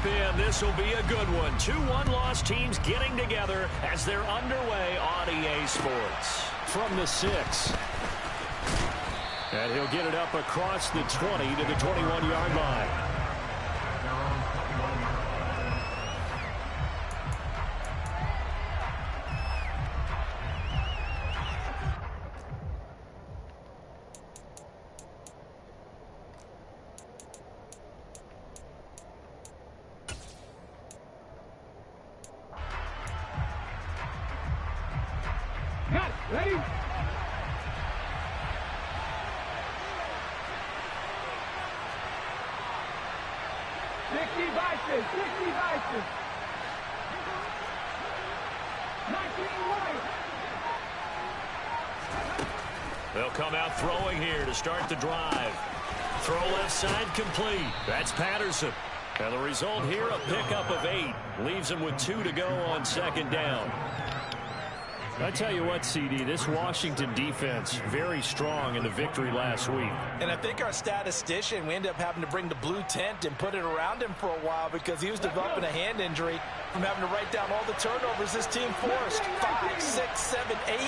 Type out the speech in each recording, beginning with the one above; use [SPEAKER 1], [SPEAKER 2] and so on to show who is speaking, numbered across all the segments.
[SPEAKER 1] in. This will be a good one. Two one-loss teams getting together as they're underway on EA Sports. From the 6. And he'll get it up across the 20 to the 21-yard line.
[SPEAKER 2] Ready? 60 Bison, 60 Bison. 19 right.
[SPEAKER 1] They'll come out throwing here to start the drive. Throw left side complete. That's Patterson. And the result here, a pickup of 8. Leaves him with 2 to go on second down. I tell you what, CD, this Washington defense, very strong in the victory last week.
[SPEAKER 3] And I think our statistician, we ended up having to bring the blue tent and put it around him for a while because he was developing a hand injury from having to write down all the turnovers this team forced. 5, 6, 7, 8.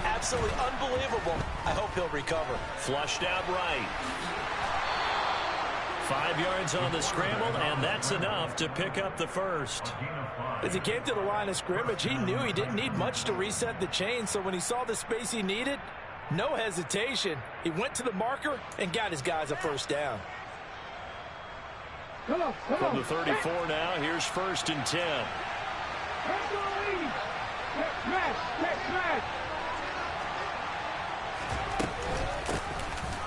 [SPEAKER 3] Absolutely unbelievable. I hope he'll recover.
[SPEAKER 1] Flushed out right. 5 yards on the scramble, and that's enough to pick up the first.
[SPEAKER 3] As he came to the line of scrimmage, he knew he didn't need much to reset the chain, so when he saw the space he needed, no hesitation. He went to the marker and got his guys a first down.
[SPEAKER 1] From the 34 now, here's 1st and 10.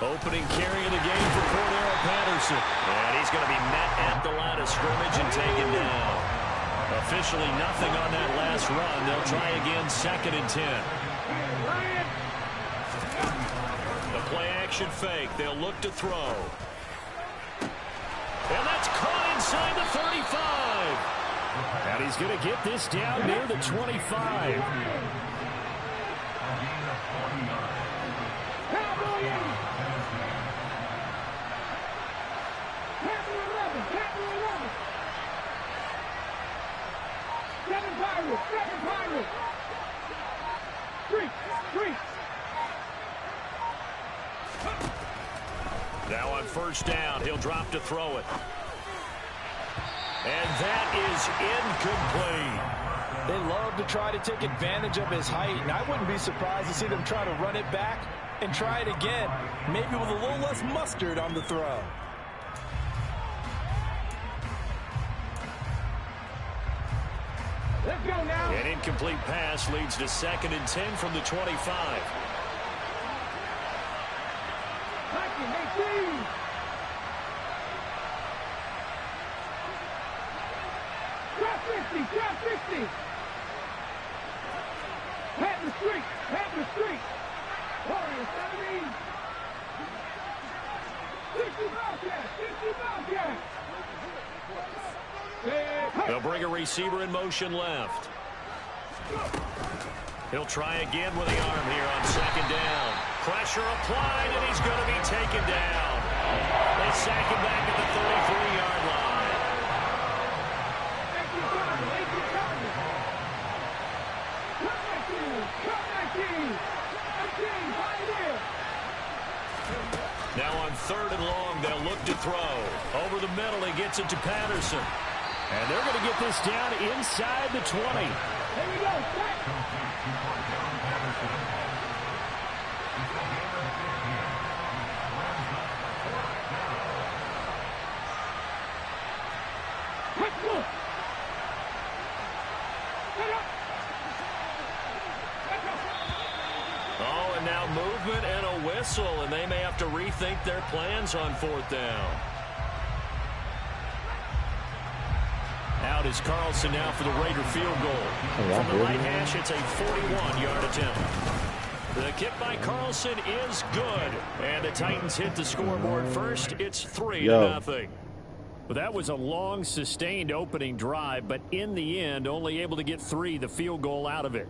[SPEAKER 1] Opening carry of the game for Cordero Patterson. And he's going to be met at the line of scrimmage and taken down. Officially nothing on that last run. They'll try again, 2nd and 10. The play-action fake. They'll look to throw. And that's caught inside the 35. And he's going to get this down near the 25.
[SPEAKER 2] Second Pirate. Street.
[SPEAKER 1] Now on 1st down, he'll drop to throw it. And that is incomplete.
[SPEAKER 3] They love to try to take advantage of his height, and I wouldn't be surprised to see them try to run it back and try it again, maybe with a little less mustard on the throw.
[SPEAKER 2] Let's go now.
[SPEAKER 1] An incomplete pass leads to 2nd and 10 from the 25.
[SPEAKER 2] 1918. Trap 50. Pat the street. Warrior 17. 60 Bobcat.
[SPEAKER 1] They'll bring a receiver in motion left. He'll try again with the arm here on 2nd down. Pressure applied, and he's going to be taken down. They sack him back at the 33-yard line. Now on 3rd and long, they'll look to throw. Over the middle, he gets it to Patterson. And they're going to get this down inside the 20.
[SPEAKER 2] Here we go.
[SPEAKER 1] Oh, and now movement and a whistle, and they may have to rethink their plans on 4th down. Out is Carlson now for the Raider field goal. From the right hash, it's a 41-yard attempt. The kick by Carlson is good. And the Titans hit the scoreboard first. It's 3-0. Well, that was a long, sustained opening drive, but in the end, only able to get 3, the field goal out of it.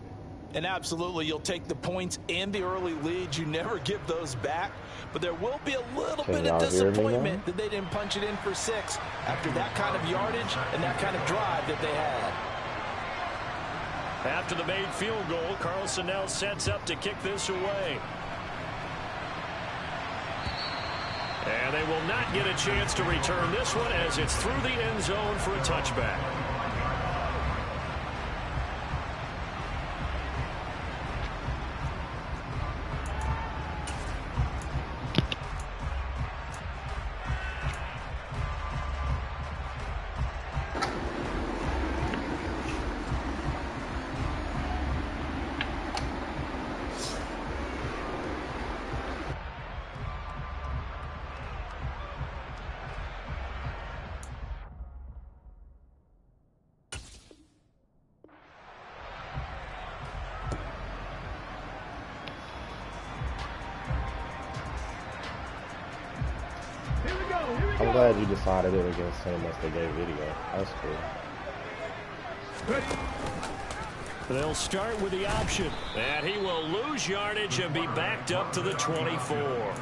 [SPEAKER 3] And absolutely, you'll take the points and the early leads. You never give those back. But there will be a little bit of disappointment that they didn't punch it in for 6 after that kind of yardage and that kind of drive that they had.
[SPEAKER 1] After the made field goal, Carlson now sets up to kick this away. And they will not get a chance to return this one as it's through the end zone for a touchback.
[SPEAKER 4] I'm glad you decided it against him once they gave video. That's cool.
[SPEAKER 1] They'll start with the option. And he will lose yardage and be backed up to the 24.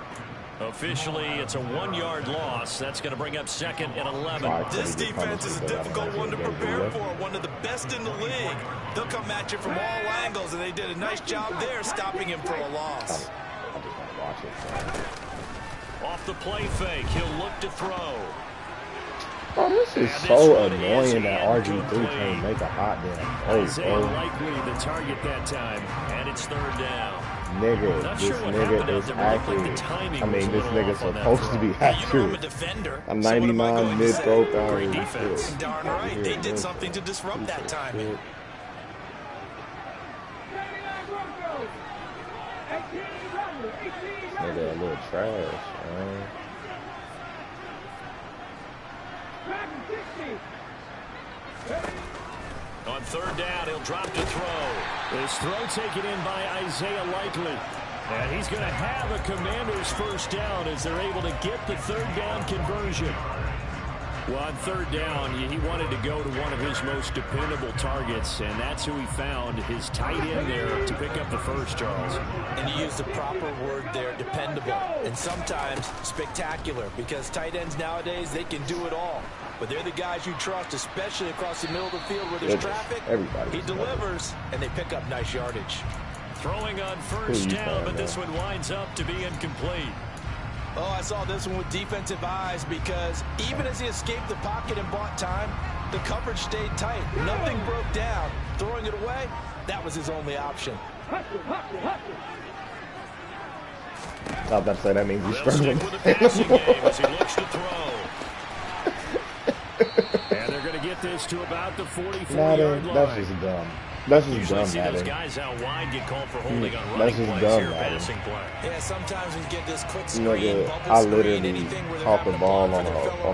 [SPEAKER 1] Officially, it's a 1-yard loss. That's going to bring up 2nd and 11.
[SPEAKER 3] This defense is a difficult one to prepare for. One of the best in the league. They'll come at you from all angles, and they did a nice job there stopping him for a loss.
[SPEAKER 4] I just want to watch it.
[SPEAKER 1] Off the play fake, he'll look to throw.
[SPEAKER 4] Oh, this is so annoying that RG3 can't make a hot damn throw.
[SPEAKER 1] Isaiah Likely the target that time, and it's 3rd down.
[SPEAKER 4] Nigga, this nigga is accurate. I mean, this nigga's supposed to be accurate. I'm 99 mid-throw power.
[SPEAKER 1] Great defense.
[SPEAKER 3] Darn right, they did something to disrupt that timing.
[SPEAKER 4] Nigga, a little trash, man.
[SPEAKER 1] On 3rd down, he'll drop to throw. This throw taken in by Isaiah Likely. And he's going to have a Commander's 1st down as they're able to get the 3rd down conversion. Well, on 3rd down, he wanted to go to one of his most dependable targets, and that's who he found, his tight end there to pick up the 1st, Charles.
[SPEAKER 3] And you used the proper word there, dependable, and sometimes spectacular, because tight ends nowadays, they can do it all. But they're the guys you trust, especially across the middle of the field where there's traffic. He delivers, and they pick up nice yardage.
[SPEAKER 1] Throwing on 1st down, but this one winds up to be incomplete.
[SPEAKER 3] Oh, I saw this one with defensive eyes because even as he escaped the pocket and bought time, the coverage stayed tight. Nothing broke down. Throwing it away, that was his only option.
[SPEAKER 4] I was about to say that means he's struggling.
[SPEAKER 1] With the passing game as he looks to throw. And they're going to get this to about the 44-yard line.
[SPEAKER 4] That's just dumb. That's just
[SPEAKER 1] Usually
[SPEAKER 4] dumb,
[SPEAKER 1] see those
[SPEAKER 4] Madden.
[SPEAKER 1] guys out wide get called for holding on running
[SPEAKER 4] That's just
[SPEAKER 1] plays
[SPEAKER 4] dumb,
[SPEAKER 1] here,
[SPEAKER 4] Madden.
[SPEAKER 1] passing play.
[SPEAKER 3] Yeah, sometimes when you get this quick screen,
[SPEAKER 4] Nigga, I literally caught the ball on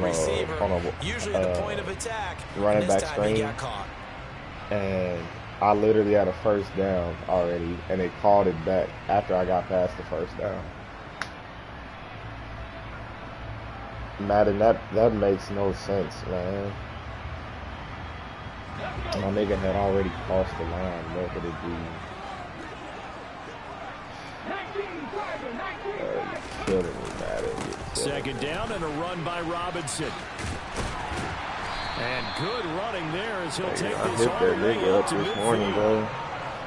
[SPEAKER 4] a
[SPEAKER 3] usually the point of attack.
[SPEAKER 4] running back screen, and I literally had a 1st down already, and they called it back after I got past the 1st down. Madden, that makes no sense, man. My nigga had already crossed the line. What could it be? Killing me, Madden.
[SPEAKER 1] 2nd down and a run by Robinson. And good running there as he'll take this all the way up to midfield.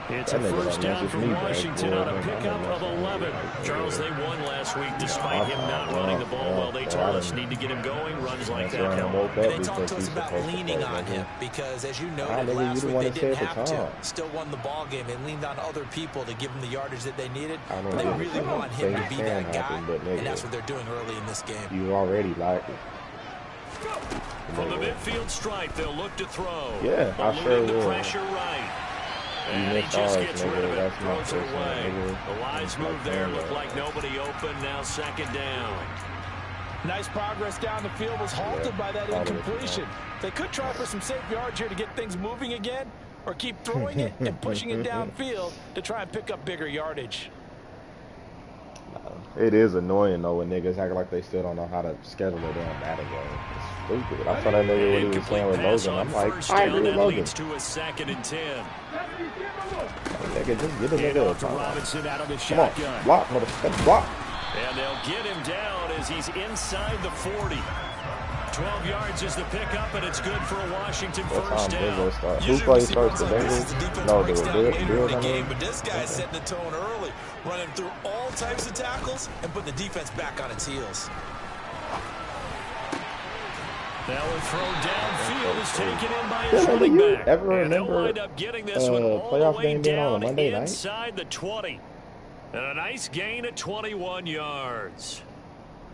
[SPEAKER 1] It's a 1st down for Washington on a pickup of 11. Charles, they won last week despite him not running the ball well. They told us need to get him going. Runs like that help.
[SPEAKER 3] And they talked to us about leaning on him because, as you noted last week, they didn't have to. Still won the ball game. They leaned on other people to give them the yardage that they needed. But they really want him to be that guy, and that's what they're doing early in this game.
[SPEAKER 4] You already like it.
[SPEAKER 1] From the midfield stripe, they'll look to throw.
[SPEAKER 4] Yeah, I sure will.
[SPEAKER 1] Pressure right. And he just gets rid of it, throws it away. A wise move there, looked like nobody open, now 2nd down.
[SPEAKER 3] Nice progress down the field was halted by that incompletion. They could try for some safe yards here to get things moving again, or keep throwing it and pushing it downfield to try and pick up bigger yardage.
[SPEAKER 4] It is annoying, though, when niggas act like they still don't know how to schedule a damn Madden game. It's stupid. I saw that nigga what he was saying with Logan. I'm like, I agree with Logan.
[SPEAKER 1] To a 2nd and 10.
[SPEAKER 4] Nigga, just get a
[SPEAKER 1] Hand
[SPEAKER 4] nigga.
[SPEAKER 1] off to Robinson out of the
[SPEAKER 4] Come on,
[SPEAKER 1] shotgun.
[SPEAKER 4] block, motherfucker, block.
[SPEAKER 1] And they'll get him down as he's inside the 40. 12 yards is the pickup, and it's good for a Washington first down.
[SPEAKER 4] Who plays first, the Bengals? No,
[SPEAKER 3] the
[SPEAKER 4] Bills.
[SPEAKER 3] game, but this guy's setting the tone early, running through all types of tackles and putting the defense back on its heels.
[SPEAKER 1] Now a throw downfield is taken in by his running back. And they'll wind up getting this one all the way down inside the 20. And a nice gain at 21 yards.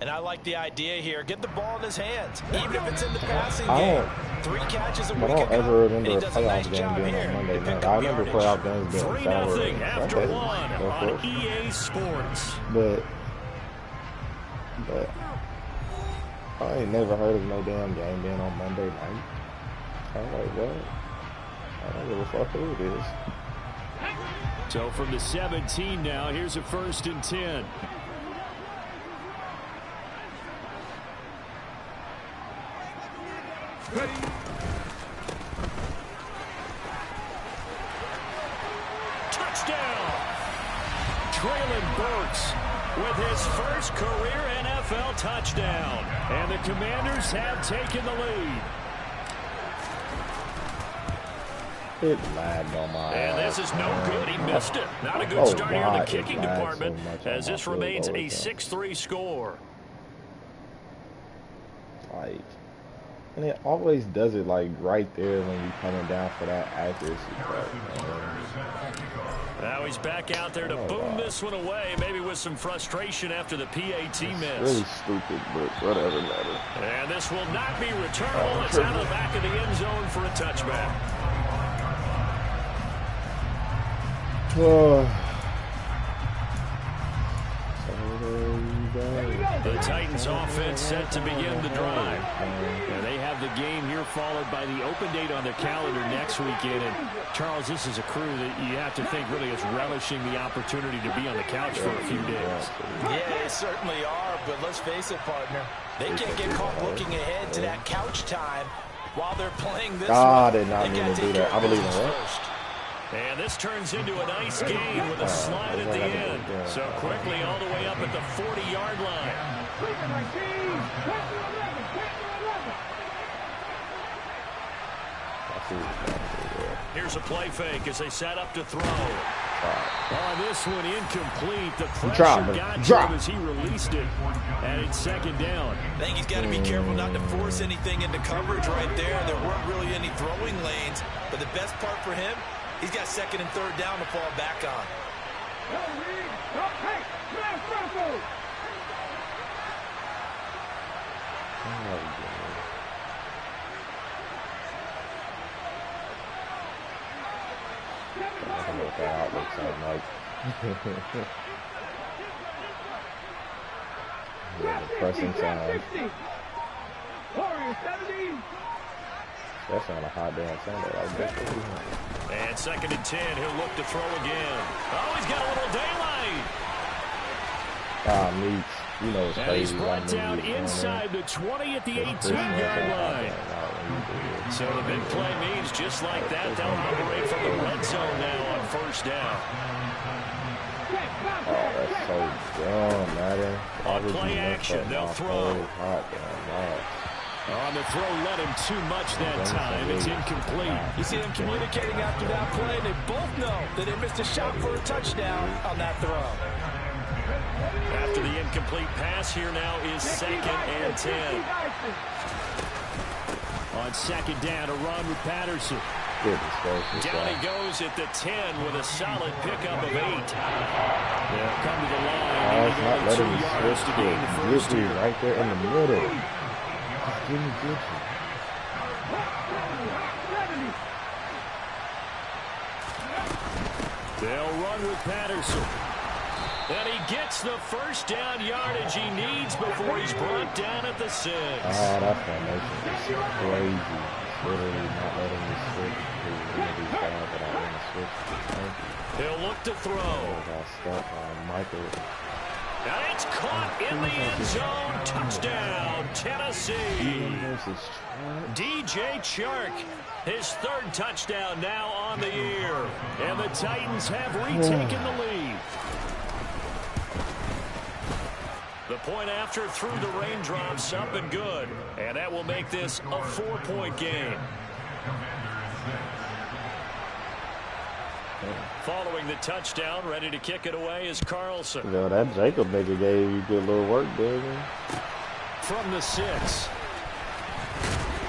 [SPEAKER 3] And I like the idea here. Get the ball in his hands, even if it's in the passing game. 3 catches a week ago.
[SPEAKER 4] I don't ever remember a playoff game being on Monday night. I remember playoff games being on Saturday.
[SPEAKER 1] 3-0 after one on EA Sports.
[SPEAKER 4] But I ain't never heard of no damn game being on Monday night. I'm like, what? I don't give a fuck who it is.
[SPEAKER 1] So from the 17 now, here's a 1st and 10. Touchdown! Traylon Burks with his first career NFL touchdown. And the Commanders have taken the lead.
[SPEAKER 4] It lagged on my
[SPEAKER 1] And this is no good. He missed it. Not a good start here in the kicking department as this remains a 6-3 score.
[SPEAKER 4] Like, and it always does it like right there when you're coming down for that accuracy.
[SPEAKER 1] Now he's back out there to boom this one away, maybe with some frustration after the PAT miss.
[SPEAKER 4] Really stupid, but whatever matter.
[SPEAKER 1] And this will not be returnable. It's out of the back of the end zone for a touchback. The Titans offense set to begin the drive. And they have the game here followed by the open date on their calendar next weekend. And Charles, this is a crew that you have to think really is relishing the opportunity to be on the couch for a few days.
[SPEAKER 3] Yeah, they certainly are, but let's face it, partner. They can't get caught looking ahead to that couch time while they're playing this
[SPEAKER 4] I did not mean to do that. I believe in that.
[SPEAKER 1] And this turns into a nice gain with a slide at the end. So quickly all the way up at the 40-yard line. Here's a play fake as they set up to throw. On this one, incomplete. The pressure got to him as he released it. And it's 2nd down.
[SPEAKER 3] I think he's got to be careful not to force anything into coverage right there. There weren't really any throwing lanes. But the best part for him, he's got 2nd and 3rd down to fall back on.
[SPEAKER 4] I don't know what that outlook sounds like. Yeah, the pressing sound. That's on a hot damn Sunday. Like that.
[SPEAKER 1] And 2nd and 10. He'll look to throw again. Oh, he's got a little daylight.
[SPEAKER 4] Meeks. You know it's crazy.
[SPEAKER 1] And he's brought down inside the 20 at the 18-yard line. So the big play means just like that, they'll operate from the red zone now on 1st down.
[SPEAKER 4] Oh, that's so dumb, man.
[SPEAKER 1] On play action, they'll throw. On the throw, let him too much that time. It's incomplete.
[SPEAKER 3] You see them communicating after that play. They both know that they missed a shot for a touchdown on that throw.
[SPEAKER 1] After the incomplete pass, here now is 2nd and 10. On 2nd down, a run with Patterson. Down he goes at the 10 with a solid pickup of 8. They'll come to the line.
[SPEAKER 4] It's not letting me switch to gain the first here. Right there in the middle. Give me glitchy.
[SPEAKER 1] They'll run with Patterson. And he gets the 1st down yardage he needs before he's brought down at the 6.
[SPEAKER 4] Oh, that formation is crazy. It's literally not letting me switch.
[SPEAKER 1] He'll look to throw.
[SPEAKER 4] Got stuck on Michael.
[SPEAKER 1] And it's caught in the end zone. Touchdown, Tennessee. DJ Chark, his third touchdown now on the year. And the Titans have retaken the lead. The point after through the raindrops, up and good. And that will make this a 4-point game. Following the touchdown, ready to kick it away is Carlson.
[SPEAKER 4] Yo, that Jacob nigga gave you good little work, baby.
[SPEAKER 1] From the 6.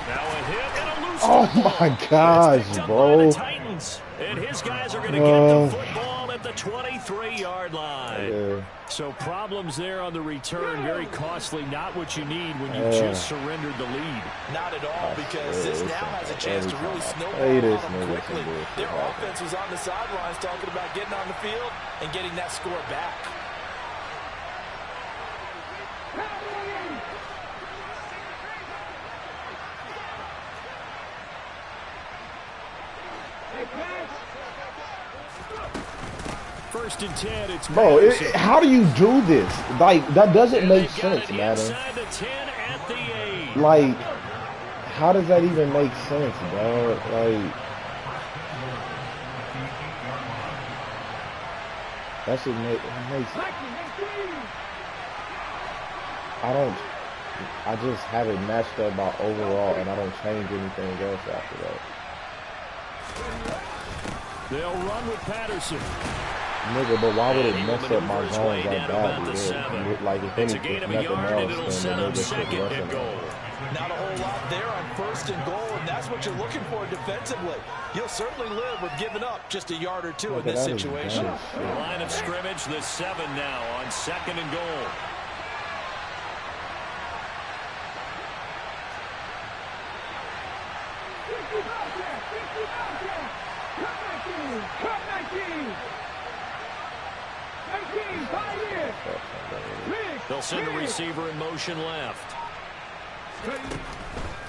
[SPEAKER 1] Now a hit and a loose
[SPEAKER 4] Oh my gosh, bro.
[SPEAKER 1] Titans. And his guys are going to get the football at the 23-yard line.
[SPEAKER 4] Yeah.
[SPEAKER 1] So problems there on the return, very costly, not what you need when you just surrendered the lead.
[SPEAKER 3] Not at all, because this now has a chance to really snowball on them quickly. Their offense was on the sidelines talking about getting on the field and getting that score back.
[SPEAKER 1] First and 10, it's
[SPEAKER 4] bro. How do you do this? Like, that doesn't make sense, man. Like, how does that even make sense, bro? Like, that should make sense. I just have it matched up by overall, and I don't change anything else after that.
[SPEAKER 1] They'll run with Patterson.
[SPEAKER 4] Nigga, but why would it mess up my zones like that? Like, if anything, nothing else, then the nigga should rush goal.
[SPEAKER 3] Not a whole lot there on first and goal, and that's what you're looking for defensively. You'll certainly live with giving up just a yard or two in this situation.
[SPEAKER 1] Line of scrimmage, the 7 now on second and goal. They'll send a receiver in motion left.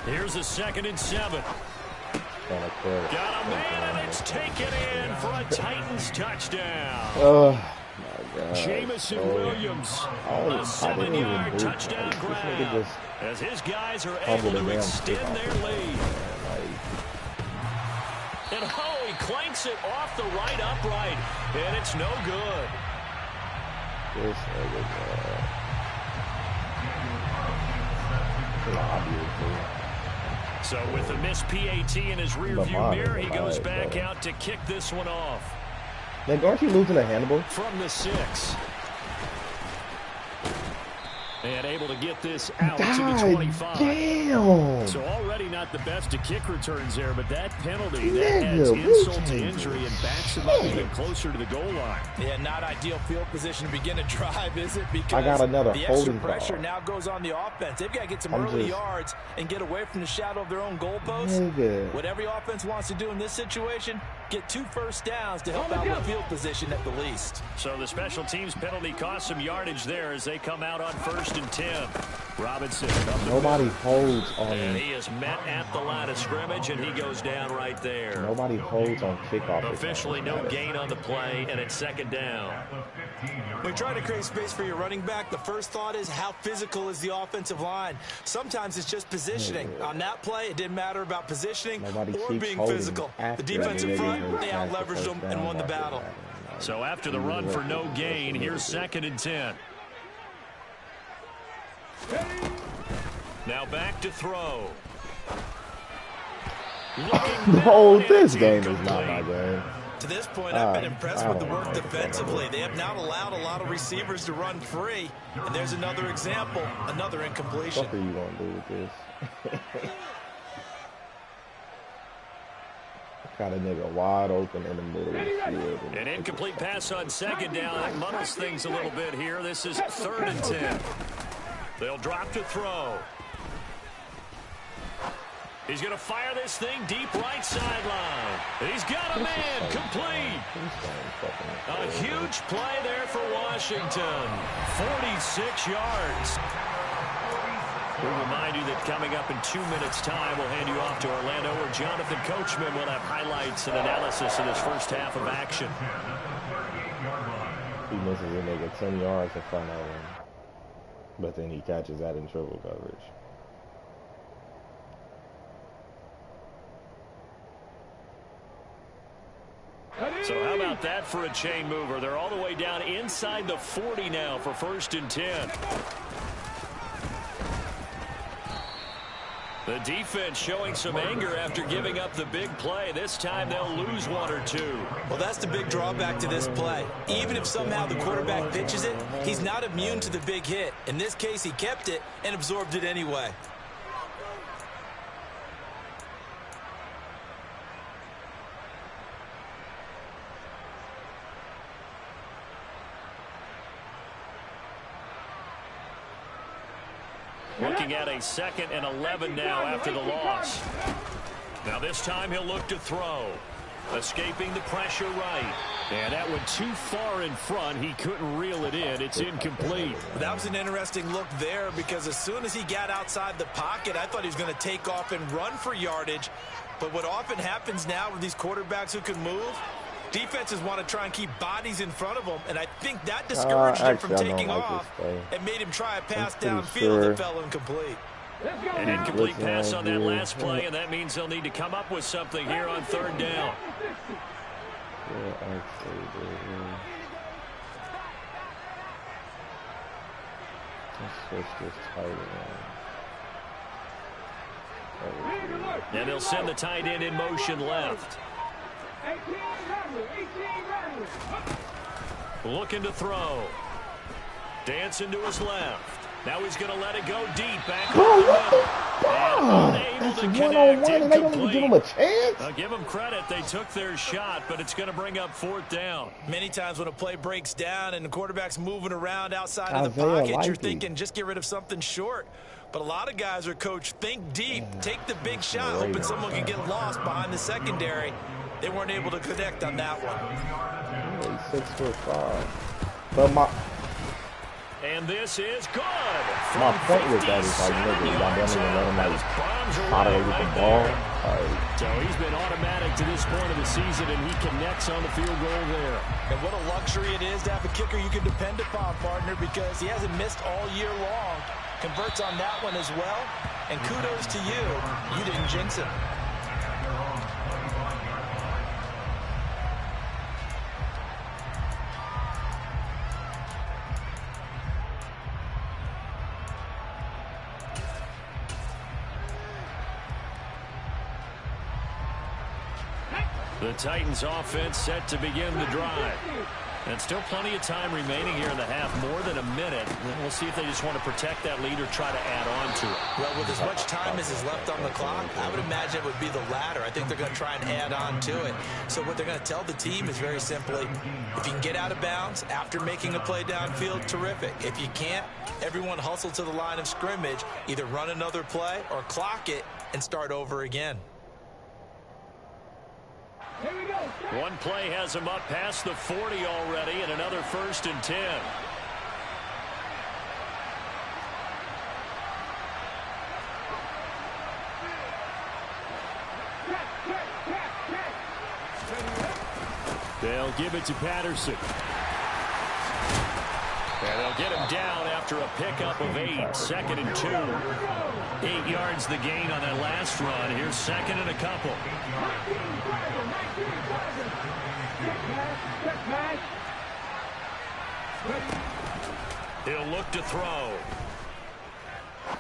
[SPEAKER 1] Here's a 2nd and 7. Got a man, and it's taken in for a Titans touchdown.
[SPEAKER 4] Oh, my God.
[SPEAKER 1] Jamison Williams, a 7-yard touchdown grab, as his guys are able to extend their lead. And he clanks it off the right upright, and it's no good. So with the missed PAT in his rearview mirror, he goes back out to kick this one off.
[SPEAKER 4] Then aren't you losing a handball?
[SPEAKER 1] From the 6. And able to get this out to the 25.
[SPEAKER 4] Damn.
[SPEAKER 1] So already not the best to kick returns there, but that penalty, that adds insult to injury and backs him up even closer to the goal line.
[SPEAKER 3] Yeah, not ideal field position to begin a drive, is it? Because
[SPEAKER 4] I got another
[SPEAKER 3] the extra pressure now goes on the offense. They've got to get some early yards and get away from the shadow of their own goalposts. What every offense wants to do in this situation, get 2 first downs to help out with field position at the least.
[SPEAKER 1] So the special teams penalty cost some yardage there as they come out on 1st and 10. Robinson.
[SPEAKER 4] Nobody holds on.
[SPEAKER 1] And he is met at the line of scrimmage, and he goes down right there.
[SPEAKER 4] Nobody holds on kickoff.
[SPEAKER 1] Officially no gain on the play, and it's 2nd down.
[SPEAKER 3] When trying to create space for your running back, the first thought is how physical is the offensive line. Sometimes it's just positioning. On that play, it didn't matter about positioning or being physical. The defensive front, they out-leveraged them and won the battle.
[SPEAKER 1] So after the run for no gain, here's 2nd and 10. Now back to throw.
[SPEAKER 4] Bro, this game is not my game.
[SPEAKER 3] To this point, I've been impressed with the work defensively. They have not allowed a lot of receivers to run free. And there's another example, another incompletion.
[SPEAKER 4] What are you going to do with this? Got a nigga wide open in the middle of the field.
[SPEAKER 1] An incomplete pass on 2nd down. That muddles things a little bit here. This is 3rd and 10. They'll drop to throw. He's going to fire this thing deep right sideline. He's got a man complete. A huge play there for Washington. 46 yards. We'll remind you that coming up in 2 minutes' time, we'll hand you off to Orlando, where Jonathan Coachman will have highlights and analysis of this first half of action.
[SPEAKER 4] He misses a nigga 10 yards in front of him, but then he catches that in triple coverage.
[SPEAKER 1] So how about that for a chain mover? They're all the way down inside the 40 now for 1st and 10. The defense showing some anger after giving up the big play. This time they'll lose 1 or 2.
[SPEAKER 3] Well, that's the big drawback to this play. Even if somehow the quarterback pitches it, he's not immune to the big hit. In this case, he kept it and absorbed it anyway.
[SPEAKER 1] Looking at a 2nd and 11 now after the loss. Now this time he'll look to throw. Escaping the pressure right. And that went too far in front. He couldn't reel it in. It's incomplete.
[SPEAKER 3] That was an interesting look there because as soon as he got outside the pocket, I thought he was going to take off and run for yardage. But what often happens now with these quarterbacks who can move, defenses want to try and keep bodies in front of them, and I think that discouraged him from taking off and made him try a pass downfield that fell incomplete.
[SPEAKER 1] An incomplete pass on that last play, and that means they'll need to come up with something here on 3rd down.
[SPEAKER 4] Let's switch this tight end.
[SPEAKER 1] And they'll send the tight end in motion left. Looking to throw. Dancing to his left. Now he's going to let it go deep. Back up the middle. Unable to connect.
[SPEAKER 4] And they don't even give him a chance.
[SPEAKER 1] I'll give them credit. They took their shot, but it's going to bring up 4th down.
[SPEAKER 3] Many times when a play breaks down and the quarterback's moving around outside of the pocket, you're thinking just get rid of something short. But a lot of guys are coached, think deep, take the big shot, hoping someone can get lost behind the secondary. They weren't able to connect on that one.
[SPEAKER 4] He's 6'5". But
[SPEAKER 1] and this is good.
[SPEAKER 4] my point with that is like, nigga, y'all don't even let him like tolerate with the ball.
[SPEAKER 1] So he's been automatic to this point of the season, and he connects on the field goal there.
[SPEAKER 3] And what a luxury it is to have a kicker you can depend upon, partner, because he hasn't missed all year long. Converts on that one as well. And kudos to you. You didn't jinx him.
[SPEAKER 1] The Titans offense set to begin the drive. And still plenty of time remaining here in the half, more than a minute. We'll see if they just want to protect that lead or try to add on to it.
[SPEAKER 3] Well, with as much time as is left on the clock, I would imagine it would be the latter. I think they're going to try and add on to it. So what they're going to tell the team is very simply, if you can get out of bounds after making a play downfield, terrific. If you can't, everyone hustle to the line of scrimmage, either run another play or clock it and start over again.
[SPEAKER 1] One play has him up past the 40 already, and another 1st and 10. They'll give it to Patterson. And they'll get him down after a pickup of 8. 2nd and 2. 8 yards the gain on that last run. Here's 2nd and a couple. He'll look to throw.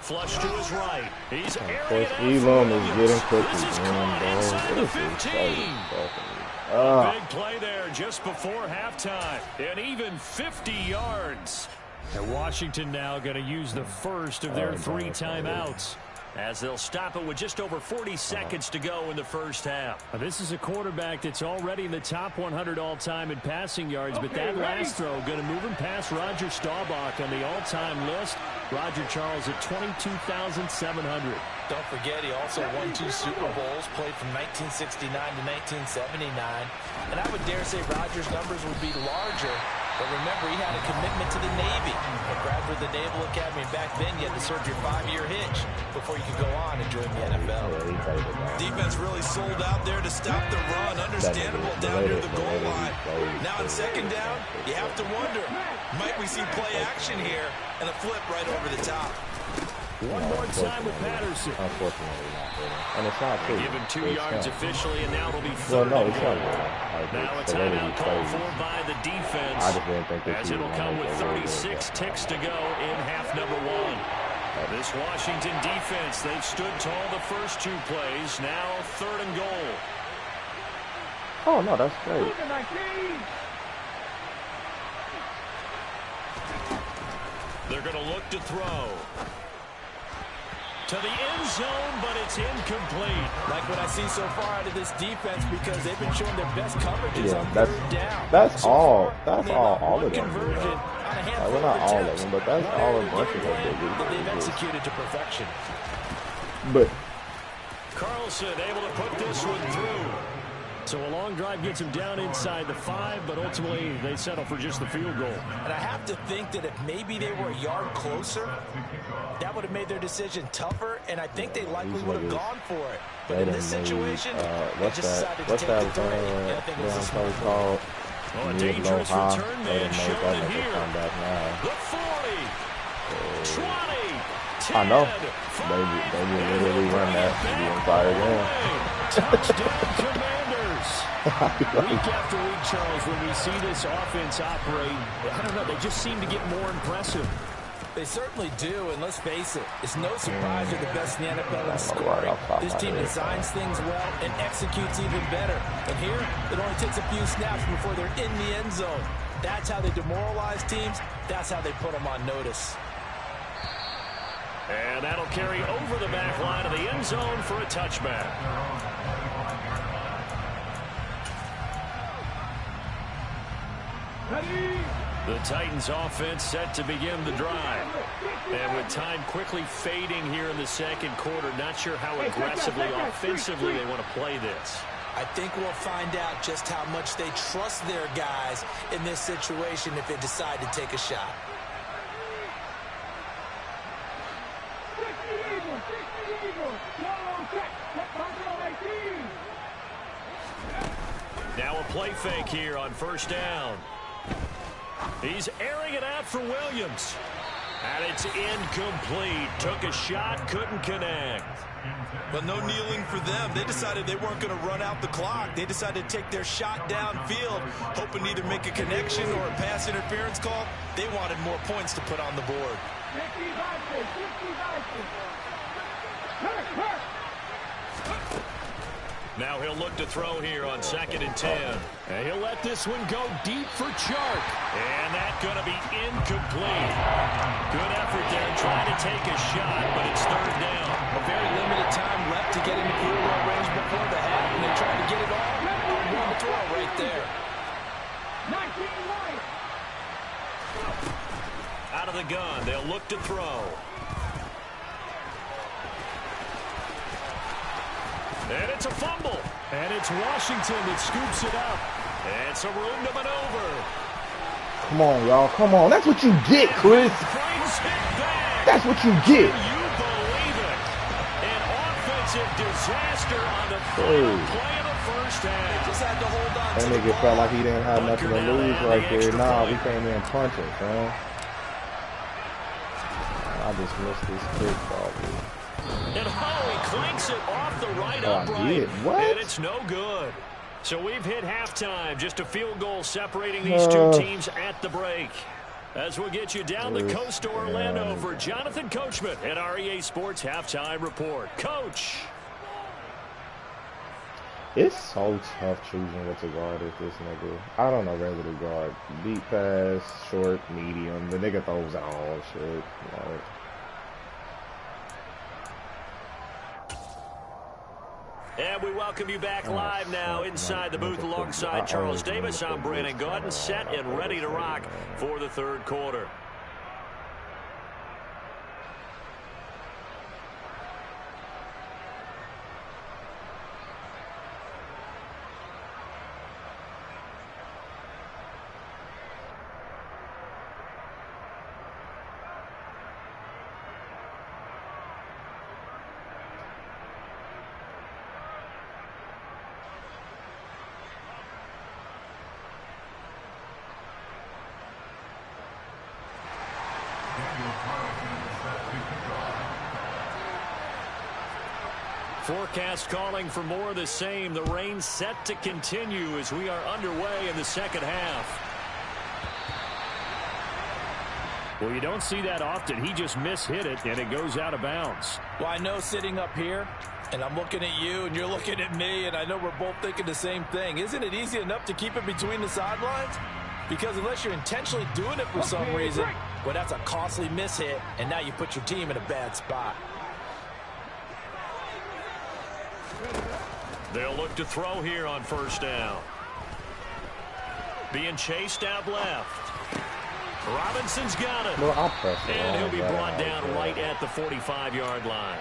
[SPEAKER 1] Flush to his right. He's
[SPEAKER 4] Coach Elam is getting cookies, man, bro.
[SPEAKER 1] This is 15. A big play there just before halftime. And even 50 yards. And Washington now going to use the first of their 3 timeouts, as they'll stop it with just over 40 seconds to go in the first half. Now, this is a quarterback that's already in the top 100 all-time in passing yards, but that last throw going to move him past Roger Staubach on the all-time list. Roger Charles at 22,700.
[SPEAKER 3] Don't forget, he also won 2 Super Bowls, played from 1969 to 1979. And I would dare say Roger's numbers would be larger. But remember, he had a commitment to the Navy. A graduate of the Naval Academy. Back then, you had to serve your 5-year hitch before you could go on and join the NFL. Defense really sold out there to stop the run. Understandable down near the goal line. Now an On second down, you have to wonder, might we see play action here and a flip right over the top?
[SPEAKER 1] One more time with Patterson.
[SPEAKER 4] Unfortunately, not really. And it's not
[SPEAKER 1] They
[SPEAKER 4] true.
[SPEAKER 1] give him 2 yards officially, and now it'll be
[SPEAKER 4] Well,
[SPEAKER 1] third
[SPEAKER 4] no,
[SPEAKER 1] and
[SPEAKER 4] it's
[SPEAKER 1] goal.
[SPEAKER 4] not really. Like,
[SPEAKER 1] Now a
[SPEAKER 4] it's the way that he
[SPEAKER 1] timeout called
[SPEAKER 4] plays.
[SPEAKER 1] for by the defense.
[SPEAKER 4] I just didn't think that
[SPEAKER 1] as
[SPEAKER 4] he
[SPEAKER 1] it'll
[SPEAKER 4] was
[SPEAKER 1] come
[SPEAKER 4] gonna
[SPEAKER 1] with
[SPEAKER 4] make it
[SPEAKER 1] 36 ticks to go in half number 1. This Washington defense, they've stood tall the first 2 plays. Now third and goal.
[SPEAKER 4] Oh, no, that's great.
[SPEAKER 2] Number 19.
[SPEAKER 1] They're going to look to throw. To the end zone, but it's incomplete.
[SPEAKER 3] Like what I see so far out of this defense, because they've been showing their best coverages
[SPEAKER 4] Yeah,
[SPEAKER 3] on
[SPEAKER 4] that's-
[SPEAKER 3] third down.
[SPEAKER 4] that's
[SPEAKER 3] So
[SPEAKER 4] all-
[SPEAKER 3] far,
[SPEAKER 4] that's
[SPEAKER 3] they've
[SPEAKER 4] all-
[SPEAKER 3] got
[SPEAKER 4] all
[SPEAKER 3] one
[SPEAKER 4] of them do.
[SPEAKER 3] conversion on a handful
[SPEAKER 4] Well, not
[SPEAKER 3] of
[SPEAKER 4] all of
[SPEAKER 3] attempts.
[SPEAKER 4] them, but that's
[SPEAKER 3] One
[SPEAKER 4] all a
[SPEAKER 3] area
[SPEAKER 4] bunch
[SPEAKER 3] game
[SPEAKER 4] of them
[SPEAKER 3] plan
[SPEAKER 4] do.
[SPEAKER 3] that they've executed to perfection.
[SPEAKER 4] But
[SPEAKER 1] Carlson able to put this one through. So a long drive gets him down inside the 5, but ultimately they settle for just the field goal.
[SPEAKER 3] And I have to think that if maybe they were a yard closer, that would have made their decision tougher, and I think they likely would have gone for it. But in this situation, they
[SPEAKER 4] what's
[SPEAKER 3] just
[SPEAKER 4] that?
[SPEAKER 3] decided to
[SPEAKER 4] What's
[SPEAKER 3] take
[SPEAKER 4] that?
[SPEAKER 3] the three. And I think it was a
[SPEAKER 4] Damn
[SPEAKER 3] smart
[SPEAKER 4] play
[SPEAKER 3] move.
[SPEAKER 4] called.
[SPEAKER 1] Oh, a
[SPEAKER 4] Mid low
[SPEAKER 1] dangerous
[SPEAKER 4] high.
[SPEAKER 1] return
[SPEAKER 4] They
[SPEAKER 1] man
[SPEAKER 4] done made
[SPEAKER 1] showing
[SPEAKER 4] that
[SPEAKER 1] it
[SPEAKER 4] nigga
[SPEAKER 1] here.
[SPEAKER 4] come back now.
[SPEAKER 1] The 40, 20, 10,
[SPEAKER 4] I know.
[SPEAKER 1] 5,
[SPEAKER 4] They would literally run that the entire game.
[SPEAKER 1] Touchdown, Commanders. Week after week, Charles, when we see this offense operate, I don't know, they just seem to get more impressive.
[SPEAKER 3] They certainly do, and let's face it, it's no surprise they're the best in the NFL in scoring.
[SPEAKER 4] Right off the top
[SPEAKER 3] This
[SPEAKER 4] of my
[SPEAKER 3] team
[SPEAKER 4] head.
[SPEAKER 3] designs things well and executes even better. And here, it only takes a few snaps before they're in the end zone. That's how they demoralize teams. That's how they put them on notice.
[SPEAKER 1] And that'll carry over the back line of the end zone for a touchback.
[SPEAKER 2] Ready.
[SPEAKER 1] The Titans offense set to begin the drive. And with time quickly fading here in the second quarter, not sure how aggressively, offensively they want to play this.
[SPEAKER 3] I think we'll find out just how much they trust their guys in this situation if they decide to take a shot.
[SPEAKER 2] 60 Eagles. 60 Eagles. Long check. Check number 18.
[SPEAKER 1] Now a play fake here on first down. He's airing it out for Williams. And it's incomplete. Took a shot, couldn't connect.
[SPEAKER 3] But no kneeling for them. They decided they weren't going to run out the clock. They decided to take their shot downfield, hoping to either make a connection or a pass interference call. They wanted more points to put on the board.
[SPEAKER 2] 50 Vikings. 50 Vikings. Hurt.
[SPEAKER 1] Now he'll look to throw here on 2nd and 10. And he'll let this one go deep for Chark. And that's going to be incomplete. Good effort there trying to take a shot, but it's third down.
[SPEAKER 3] A very limited time left to get into field goal range before the half, and they tried to get it all on one throw right there.
[SPEAKER 2] 19 Lions.
[SPEAKER 1] Out of the gun, they'll look to throw. And it's a fumble. And it's Washington that scoops it up. And some room to maneuver.
[SPEAKER 4] Come on, y'all. Come on. That's what you get, Chris.
[SPEAKER 1] Brings it back.
[SPEAKER 4] That's what you get.
[SPEAKER 1] Can you believe it? An offensive disaster on the
[SPEAKER 4] Hey.
[SPEAKER 1] final play of the first half.
[SPEAKER 3] Just had to hold on
[SPEAKER 4] That
[SPEAKER 3] to the
[SPEAKER 4] nigga
[SPEAKER 3] ball.
[SPEAKER 4] felt like he didn't have nothing to
[SPEAKER 1] Bunker down
[SPEAKER 4] lose
[SPEAKER 1] and
[SPEAKER 4] right
[SPEAKER 1] the
[SPEAKER 4] there.
[SPEAKER 1] extra
[SPEAKER 4] Nah,
[SPEAKER 1] point.
[SPEAKER 4] we came in punching, man. I just missed this kick, dog.
[SPEAKER 1] And Howie clanks it off the right
[SPEAKER 4] Oh, I
[SPEAKER 1] upright.
[SPEAKER 4] did. What?
[SPEAKER 1] And it's no good. So we've hit halftime. Just a field goal separating these two teams at the break. As we'll get you down the coast to Orlando for Jonathan Coachman at REA Sports Halftime Report. Coach.
[SPEAKER 4] It's so tough choosing what to guard at this nigga. I don't know whether to guard deep pass, short, medium. The nigga throws all shit. Like,
[SPEAKER 1] And we welcome you back live now inside the booth alongside Charles Davis. I'm Brandon Gaudin, set and ready to rock for the third quarter. Forecast calling for more of the same. The rain set to continue as we are underway in the second half. Well, you don't see that often. He just mishit it, and it goes out of bounds.
[SPEAKER 3] Well, I know sitting up here, and I'm looking at you, and you're looking at me, and I know we're both thinking the same thing. Isn't it easy enough to keep it between the sidelines? Because unless you're intentionally doing it for some reason, well, that's a costly mishit, and now you put your team in a bad spot.
[SPEAKER 1] They'll look to throw here on first down. Being chased out left. Robinson's got it. And he'll be brought down right at the 45-yard line.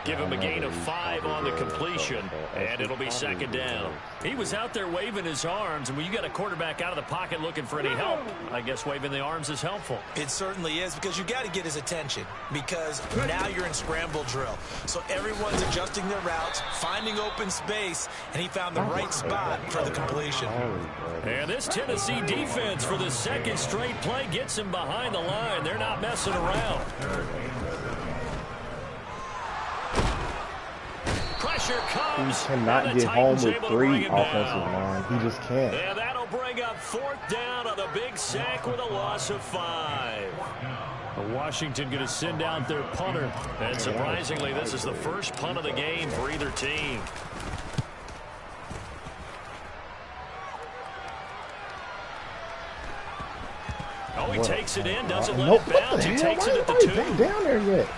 [SPEAKER 1] Give him a gain of 5 on the completion, and it'll be second down. He was out there waving his arms, and when you got a quarterback out of the pocket looking for any help, I guess waving the arms is helpful.
[SPEAKER 3] It certainly is, because you got to get his attention, because now you're in scramble drill. So everyone's adjusting their routes, finding open space, and he found the right spot for the completion.
[SPEAKER 1] And this Tennessee defense for the second straight play gets him behind the line. They're not messing around. Pressure comes.
[SPEAKER 4] He cannot get home with 3 offensive line. He just can't.
[SPEAKER 1] And that'll bring up fourth down on the big sack with a loss of 5. Washington going to send out their punter. And surprisingly, this is the first punt of the game for either team. Oh, he takes it in, doesn't let it bounce. He takes it at the 2.
[SPEAKER 4] Down there yet.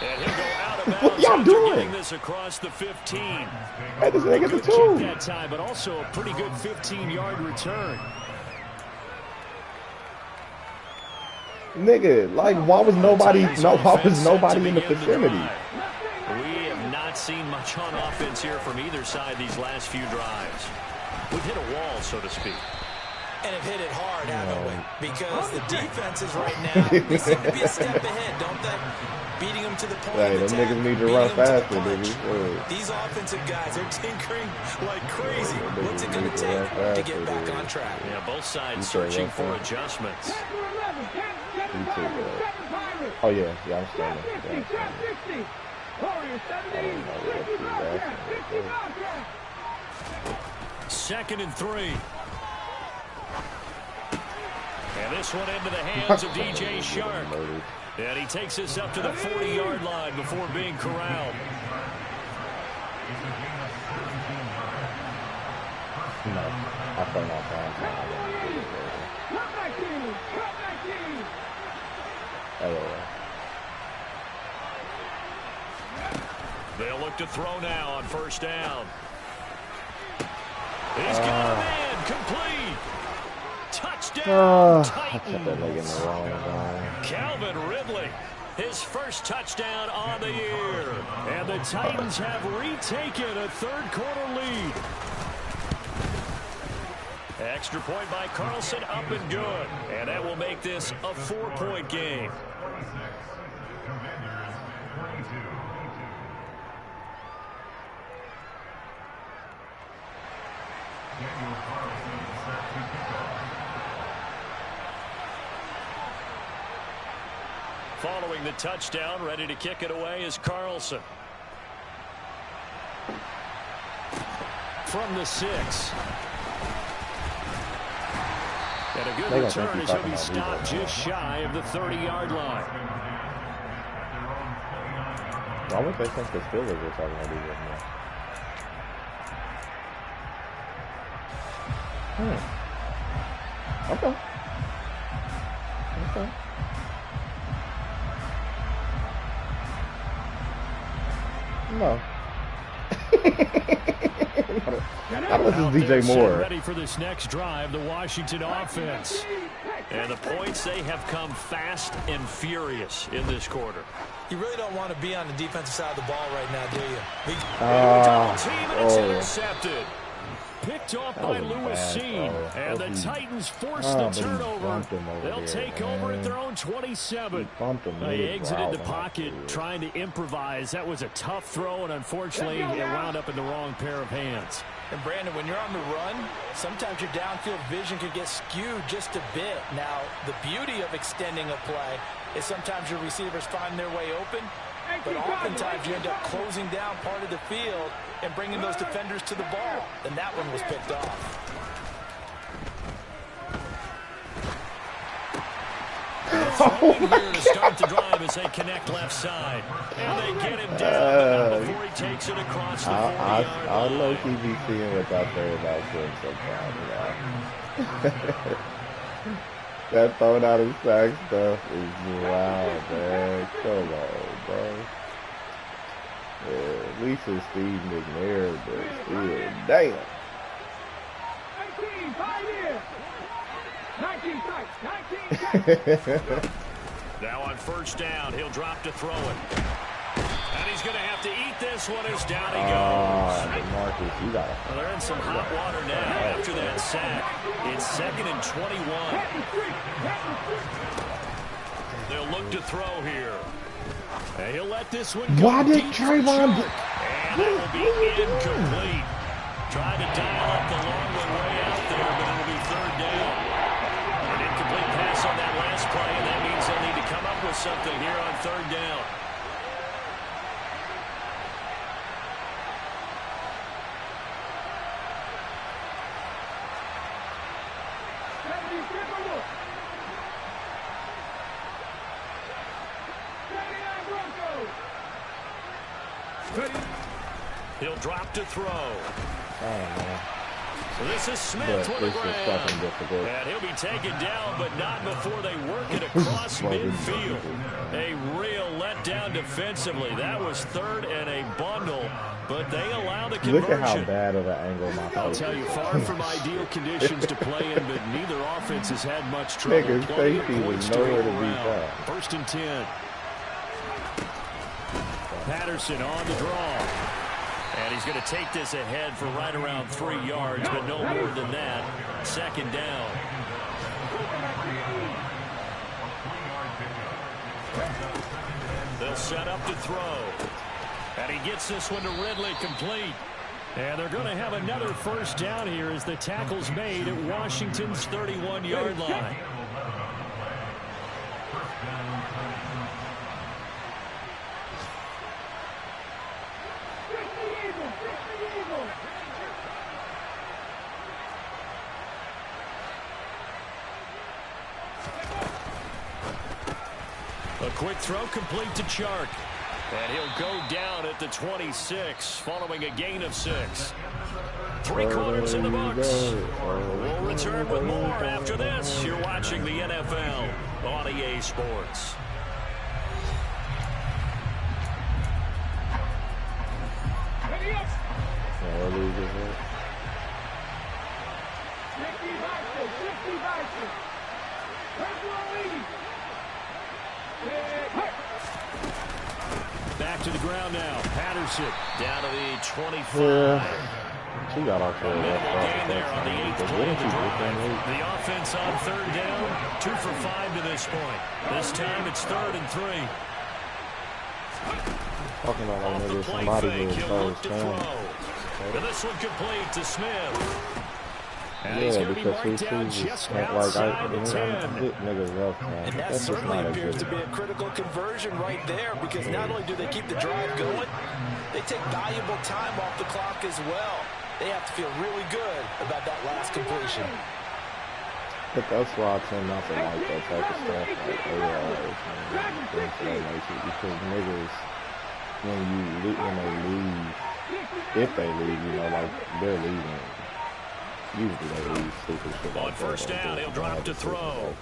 [SPEAKER 1] And he'll go out of bounds.
[SPEAKER 4] What y'all doing?
[SPEAKER 1] Getting this across the 15.
[SPEAKER 4] Hey, this nigga the 2.
[SPEAKER 1] That time, but also a pretty good 15-yard return.
[SPEAKER 4] Nigga, like, why was nobody in the vicinity?
[SPEAKER 1] We have not seen much on offense here from either side these last few drives. We've hit a wall, so to speak.
[SPEAKER 3] And have hit it hard, haven't we? Because the defenses right now, they seem to be a step ahead, don't they? Beating them to the point
[SPEAKER 4] Hey,
[SPEAKER 3] of
[SPEAKER 4] them
[SPEAKER 3] attack,
[SPEAKER 4] niggas need to
[SPEAKER 3] beating
[SPEAKER 4] run
[SPEAKER 3] them
[SPEAKER 4] faster,
[SPEAKER 3] to the punch.
[SPEAKER 4] nigga.
[SPEAKER 3] These offensive guys, they're tinkering like crazy. What's it going to take to get back on track?
[SPEAKER 1] Yeah, both sides searching for adjustments.
[SPEAKER 4] Oh, yeah, I'm standing.
[SPEAKER 1] Second and 3. And this one into the hands of DJ Shark. And he takes this up to the 40-yard line before being corralled.
[SPEAKER 4] No, I fell off
[SPEAKER 1] They'll look to throw now on first down. He's got a man complete. Touchdown,
[SPEAKER 4] I kept that leg in the wrong line.
[SPEAKER 1] Calvin Ridley, his first touchdown on the year. And the Titans have retaken a third-quarter lead. Extra point by Carlson, up and good. And that will make this a 4-point game. Following the touchdown, ready to kick it away is Carlson. From the 6. And a good return as he'll be stopped just shy of the 30-yard line.
[SPEAKER 4] Why would they think the Steelers were talking about these right now? Okay. No. How this is DJ Moore?
[SPEAKER 1] Ready for this next drive, the Washington offense. And the points, they have come fast and furious in this quarter.
[SPEAKER 3] You really don't want to be on the defensive side of the ball right now, do you?
[SPEAKER 1] Double team, and it's intercepted. picked off by Lewis Cine. And the Titans force the turnover. They'll take over at their own 27. They exited the pocket trying to improvise. That was a tough throw, and unfortunately, it wound up in the wrong pair of hands.
[SPEAKER 3] And Brandon, when you're on the run, sometimes your downfield vision can get skewed just a bit. Now, the beauty of extending a play is sometimes your receivers find their way open, but oftentimes you end up closing down part of the field and bringing those defenders to the ball. And that one was picked off.
[SPEAKER 1] Throwing here to start the drive as they connect left side. And they get him down before he takes it across the 40-yard line.
[SPEAKER 4] I low-key be seeing what's out there about him sometimes. That throwing out of sack stuff is wild, man. Come on, bro. Yeah, at least it's Steve McNair, but still, damn.
[SPEAKER 2] 19, 5 years. 19 strikes.
[SPEAKER 1] Now on first down, he'll drop to throw it. And he's going to have to eat this one as down he goes.
[SPEAKER 4] Marcus, you got it.
[SPEAKER 1] Well, they're in some hot water now after that sack. It's 2nd and 21. They'll look to throw here. And he'll let this one go.
[SPEAKER 4] Why did Trayvon?
[SPEAKER 1] And it will be incomplete. Trying to dial up the long way out there, but it'll be 3rd down. An incomplete pass on that last play, and that means they'll need to come up with something here on 3rd down. He'll drop to throw.
[SPEAKER 4] Oh, man.
[SPEAKER 1] So this is Smith with the grab.
[SPEAKER 4] Difficult.
[SPEAKER 1] And he'll be taken down, but not before they work it across midfield. A real letdown defensively. That was 3rd and a bundle, but they allow the conversion.
[SPEAKER 4] Look at how bad of an angle my face.
[SPEAKER 1] I'll tell you, far from ideal conditions to play in, but neither offense has had much trouble.
[SPEAKER 4] Nigga's safety was nowhere to be found.
[SPEAKER 1] 1st and 10. Patterson on the draw. And he's going to take this ahead for right around 3 yards, but no more than that. 2nd down. They'll set up to throw. And he gets this one to Ridley complete. And they're going to have another 1st down here as the tackle's made at Washington's 31-yard line. A quick throw complete to Chark. And he'll go down at the 26 following a gain of 6. 3 quarters in the books. We'll return with more after this. You're watching the NFL on EA Sports. Back to the ground now. Patterson down to the 25.
[SPEAKER 4] She got off there.
[SPEAKER 1] Gain there on the 8th play of the drive. The offense on 3rd down, 2 for 5 to this point. This time it's 3rd and 3.
[SPEAKER 4] Talking about
[SPEAKER 1] Off the play fake, he'll look to throw. And this one complete to Smith. And he's going to be marked down just outside the 10.
[SPEAKER 3] And that certainly appears to be a critical conversion right there, because not only do they keep the drive going, they take valuable time off the clock as well. They have to feel really good about that last completion.
[SPEAKER 4] But that's why I tend not to like that type of stuff, like ARs and things of that nature, because niggas, when they leave, if they leave, you know, like they're leaving. Usually they leave stupid shit.
[SPEAKER 1] On 1st down, he'll drop to throw.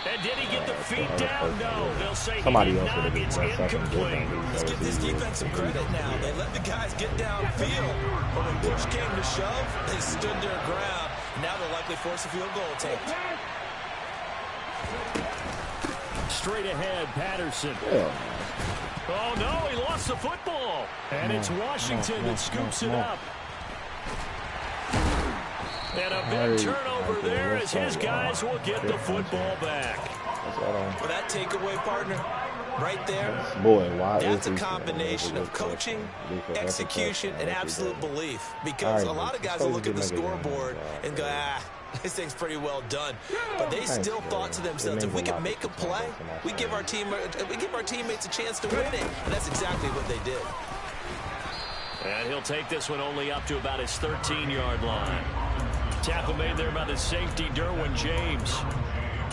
[SPEAKER 1] And did he get the feet down? No, they'll say
[SPEAKER 4] somebody else
[SPEAKER 1] not. It's incomplete.
[SPEAKER 3] Let's give this defense some credit now. They let the guys get downfield, but when push came to shove, they stood their ground. Now they'll likely force a field goal attempt. Straight ahead, Patterson. Oh, no, he lost the football. And it's Washington that scoops it up.
[SPEAKER 1] And a big turnover there as his guys will get the football back.
[SPEAKER 3] Well, that takeaway, partner, right there, that's a combination of coaching, execution, and absolute belief. Because a lot of guys will look at the scoreboard and go, this thing's pretty well done. But they still thought to themselves, if we can make a play, we give our teammates a chance to win it. And that's exactly what they did.
[SPEAKER 1] And he'll take this one only up to about his 13-yard line. Tackle made there by the safety, Derwin James.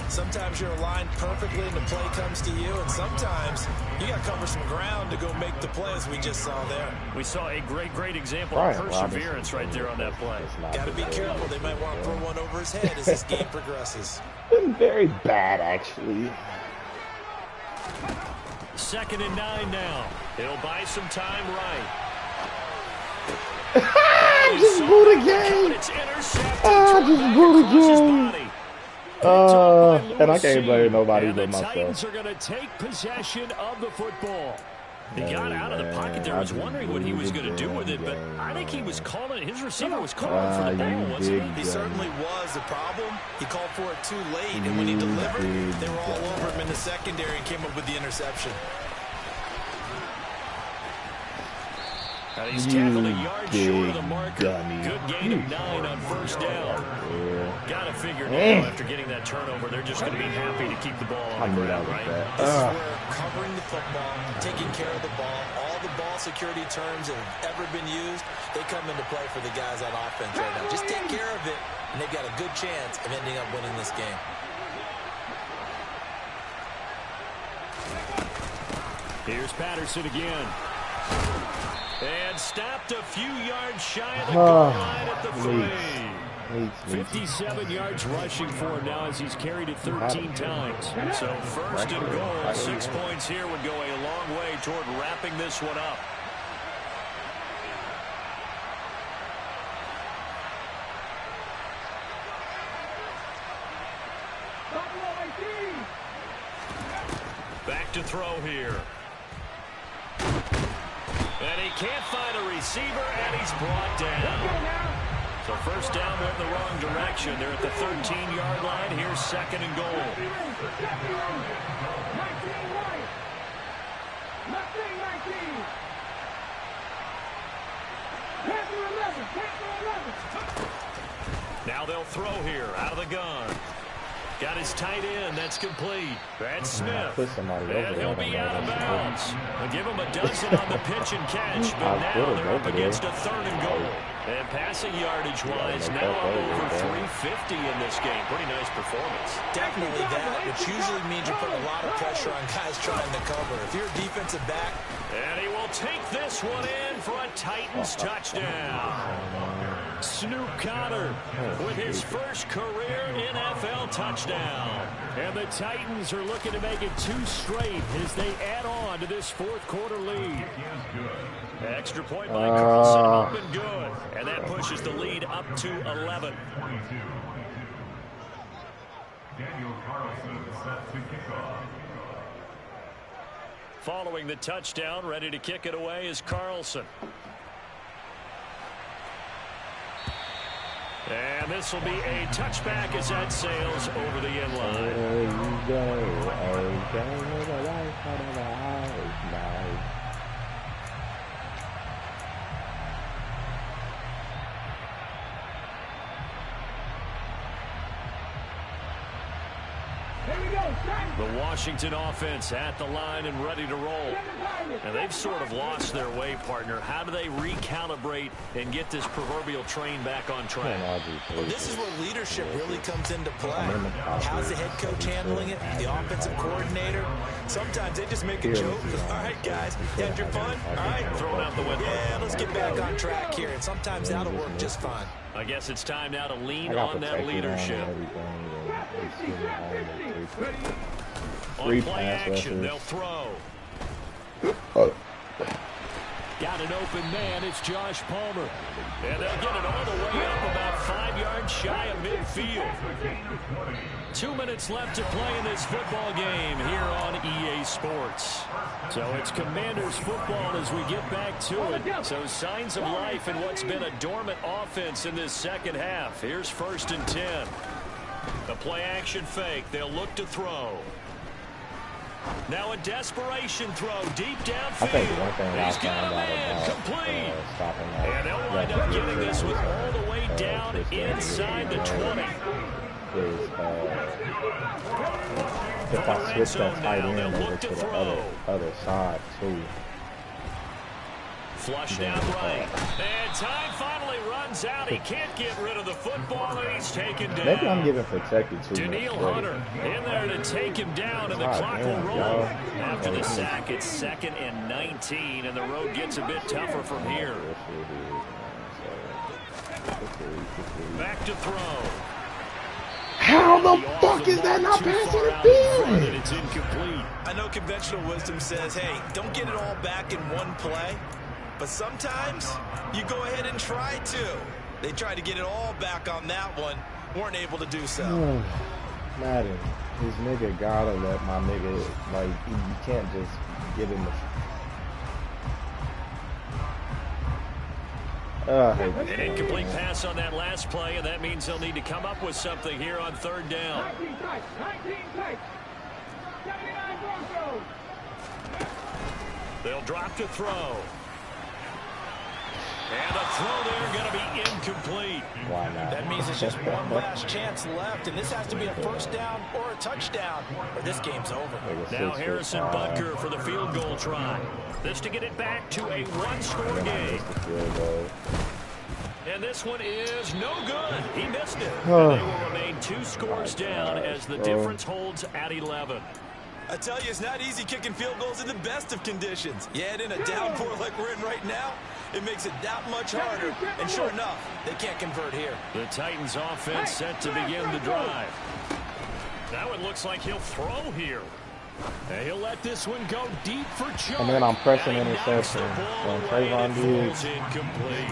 [SPEAKER 3] Sometimes you're aligned perfectly and the play comes to you, and sometimes you got to cover some ground to go make the play, as we just saw there.
[SPEAKER 1] We saw a great example of perseverance right there on that play.
[SPEAKER 3] Got to be careful. They might want to throw one over his head as this game progresses.
[SPEAKER 4] Been very bad, actually.
[SPEAKER 1] 2nd and 9 now. He'll buy some time right.
[SPEAKER 4] Just boot again. Just boot again. And I can't blame nobody but myself.
[SPEAKER 1] The Titans are going to take possession of the football. He got out of the pocket there. I was wondering what he was going to do with it, but I think he was calling. His receiver was calling for the ball, wasn't he?
[SPEAKER 3] He certainly was. The problem, he called for it too late, and when he delivered, they were all over him in the secondary and came up with the interception.
[SPEAKER 1] He's tackled a yard short of the marker. Good gain of 9 on 1st down. Got to figure now after getting that turnover, they're just going to be happy to keep the ball on the ground, right?
[SPEAKER 3] This is where covering the football, taking care of the ball, all the ball security terms that have ever been used, they come into play for the guys on offense right now. Just take care of it, and they've got a good chance of ending up winning this game.
[SPEAKER 1] Here's Patterson again. And stopped a few yards shy of the goal line at the 3. 57 yards rushing for him now as he's carried it 13 times. So 1st and goal, 6 points here would go a long way toward wrapping this one up. Back to throw here. And he can't find a receiver, and he's brought down. So 1st down went in the wrong direction. They're at the 13-yard line. Here's 2nd and goal. Now they'll throw here out of the gun. Got his tight end. That's complete. That's Smith. And he'll be out of bounds. They'll give him a dozen on the pitch and catch, but now they're up against a 3rd and goal. And passing yardage-wise, now over 350 in this game. Pretty nice performance.
[SPEAKER 3] Definitely that, which usually means you put a lot of pressure on guys trying to cover. If you're a defensive back.
[SPEAKER 1] And he will take this one in for a Titans touchdown. Snoop Conner with his first career NFL touchdown. And the Titans are looking to make it 2 straight as they add on to this 4th quarter lead. Extra point by Carlson up and good. And that pushes the lead up to 11. Daniel Carlson set to kick off. Following the touchdown, ready to kick it away is Carlson. And this will be a touchback as that sails over the end line. The Washington offense at the line and ready to roll. And they've sort of lost their way, partner. How do they recalibrate and get this proverbial train back on track?
[SPEAKER 3] Well, this is where leadership really comes into play. How's the head coach handling it? The offensive coordinator? Sometimes they just make a joke. All right, guys, you had your fun? All right,
[SPEAKER 1] throw it out the window.
[SPEAKER 3] Yeah, let's get back on track here. And sometimes that'll work just fine.
[SPEAKER 1] I guess it's time now to lean on that leadership. On play action, they'll throw. Got an open man, it's Josh Palmer. And they'll get it all the way up about 5 yards shy of midfield. 2 minutes left to play in this football game here on EA Sports. So it's Commanders football as we get back to it. So signs of life in what's been a dormant offense in this second half. Here's 1st and 10. A play action fake. They'll look to throw. Now a desperation throw deep downfield.
[SPEAKER 4] I think one thing I
[SPEAKER 1] He's got
[SPEAKER 4] found
[SPEAKER 1] a
[SPEAKER 4] out
[SPEAKER 1] man
[SPEAKER 4] about
[SPEAKER 1] complete.
[SPEAKER 4] stopping
[SPEAKER 1] And they'll wind up getting this one all the way down inside the 20.
[SPEAKER 4] Is if I switch that tight end over to the other side too.
[SPEAKER 1] Flushed out right. And time finally runs out. He can't get rid of the football, and he's taken down.
[SPEAKER 4] Maybe I'm getting protected too much.
[SPEAKER 1] Danielle Hunter in there to take him down, and the clock will roll. After the sack, it's 2nd and 19, and the road gets a bit tougher from here. Back to throw.
[SPEAKER 4] How the fuck is that not passing interference?
[SPEAKER 1] It's incomplete.
[SPEAKER 3] I know conventional wisdom says, hey, don't get it all back in one play. But sometimes you go ahead and try to. They tried to get it all back on that one. Weren't able to do so.
[SPEAKER 4] Madden, this nigga gotta let my nigga, like, you can't just get in the... I hate this.
[SPEAKER 1] An incomplete pass on that last play, and that means they'll need to come up with something here on 3rd down.
[SPEAKER 2] 19 79 Broncos.
[SPEAKER 1] They'll drop to throw. And a throw there going to be incomplete.
[SPEAKER 4] Why not?
[SPEAKER 3] That means it's just one last chance left, and this has to be a 1st down or a touchdown, or this game's over.
[SPEAKER 1] Now Harrison Butker for the field goal try. This to get it back to a one-score game. And this one is no good. He missed it. And they will remain 2 scores down as the difference holds at 11.
[SPEAKER 3] I tell you, it's not easy kicking field goals in the best of conditions. You add in a downpour like we're in right now, it makes it that much harder. And sure enough, they can't convert here.
[SPEAKER 1] The Titans offense set to begin the drive. Now it looks like he'll throw here. And he'll let this one go deep for Chuck.
[SPEAKER 4] And then I'm pressing interception. And Trayvon Diggs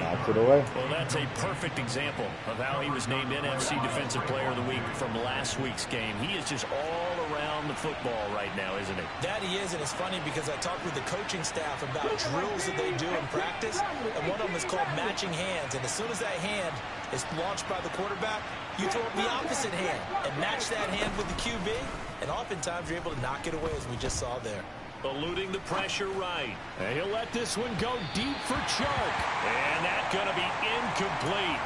[SPEAKER 4] knocks it away.
[SPEAKER 1] Well, that's a perfect example of how he was named NFC Defensive Player of the Week from last week's game. He is just all around the football right now, isn't he?
[SPEAKER 3] That he is, and it's funny because I talked with the coaching staff about drills that they do in practice, and one of them is called matching hands. And as soon as that hand is launched by the quarterback, you throw up the opposite hand and match that hand with the QB, and oftentimes you're able to knock it away, as we just saw there.
[SPEAKER 1] Eluding the pressure right. And he'll let this one go deep for Chark. And that's going to be incomplete.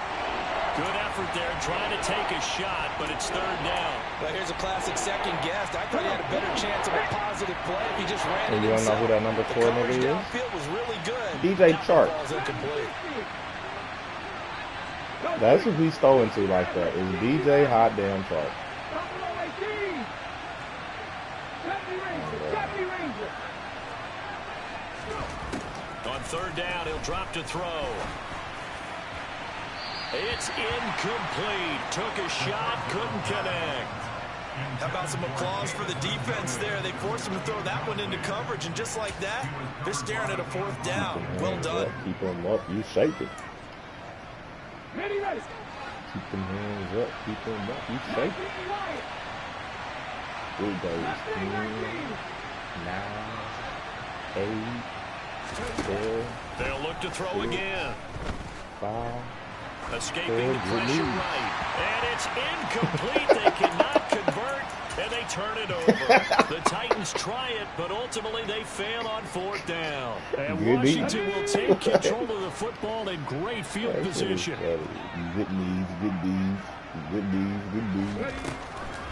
[SPEAKER 1] Good effort there trying to take a shot, but it's 3rd down.
[SPEAKER 3] Well, here's a classic second guess. I thought he had a better chance of a positive play if he just ran it
[SPEAKER 4] You want to know who that number 4 nigga is?
[SPEAKER 3] downfield was really good.
[SPEAKER 4] DJ Chark.
[SPEAKER 3] That ball's incomplete.
[SPEAKER 4] That's what he's throwing to like that. Is DJ hot damn Chark.
[SPEAKER 1] On 3rd down, he'll drop to throw. It's incomplete. Took a shot, couldn't connect.
[SPEAKER 3] How about some applause for the defense there? They forced him to throw that one into coverage, and just like that, they're staring at a 4th down. Well done.
[SPEAKER 4] Keep him up. You shake it.
[SPEAKER 2] Ready, ready.
[SPEAKER 4] Keep them hands up. Keep them up. You shake it. Here it goes. 10, 9, 8, 4.
[SPEAKER 1] They'll look to throw
[SPEAKER 4] 6,
[SPEAKER 1] again.
[SPEAKER 4] 5.
[SPEAKER 1] Escaping the pressure right. And it's incomplete. They cannot convert, and they turn it over. The Titans try it, but ultimately they fail on 4th down. And Washington will take control of the football in great field position.
[SPEAKER 4] Good knees, good knees, good knees, good knees.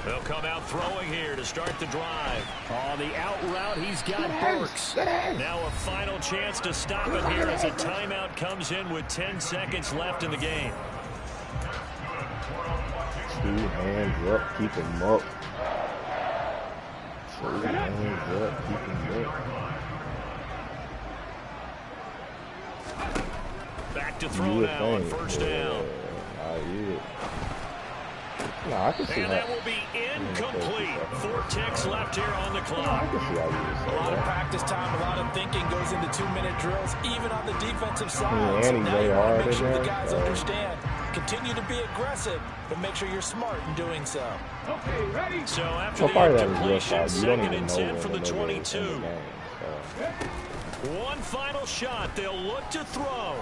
[SPEAKER 1] They'll come out throwing here to start the drive. On the out route, he's got Burks. Now a final chance to stop it here as a timeout comes in with 10 seconds left in the game.
[SPEAKER 4] 2 hands up, keep him up. 2 hands up, keep him up.
[SPEAKER 1] Back to throw now on 1st down.
[SPEAKER 4] No, I can see
[SPEAKER 1] and that will be incomplete. 4 ticks left here on the clock.
[SPEAKER 4] I can see how you
[SPEAKER 3] A lot of practice time, a lot of thinking goes into 2-minute drills, even on the defensive side.
[SPEAKER 4] Yeah,
[SPEAKER 3] So
[SPEAKER 4] and he's
[SPEAKER 3] now you
[SPEAKER 4] very
[SPEAKER 3] want to
[SPEAKER 4] hard
[SPEAKER 3] make sure
[SPEAKER 4] in
[SPEAKER 3] the
[SPEAKER 4] there,
[SPEAKER 3] guys
[SPEAKER 4] so.
[SPEAKER 3] understand Continue to be aggressive, but make sure you're smart in doing so.
[SPEAKER 2] Okay, ready?
[SPEAKER 1] So after
[SPEAKER 4] So part
[SPEAKER 1] the
[SPEAKER 4] of that is your
[SPEAKER 1] incompletion,
[SPEAKER 4] fault. You don't
[SPEAKER 1] second
[SPEAKER 4] even
[SPEAKER 1] and
[SPEAKER 4] know
[SPEAKER 1] 10
[SPEAKER 4] when
[SPEAKER 1] from
[SPEAKER 4] the
[SPEAKER 1] the
[SPEAKER 4] nigga is
[SPEAKER 1] 22.
[SPEAKER 4] in the game. So.
[SPEAKER 1] One final shot. They'll look to throw.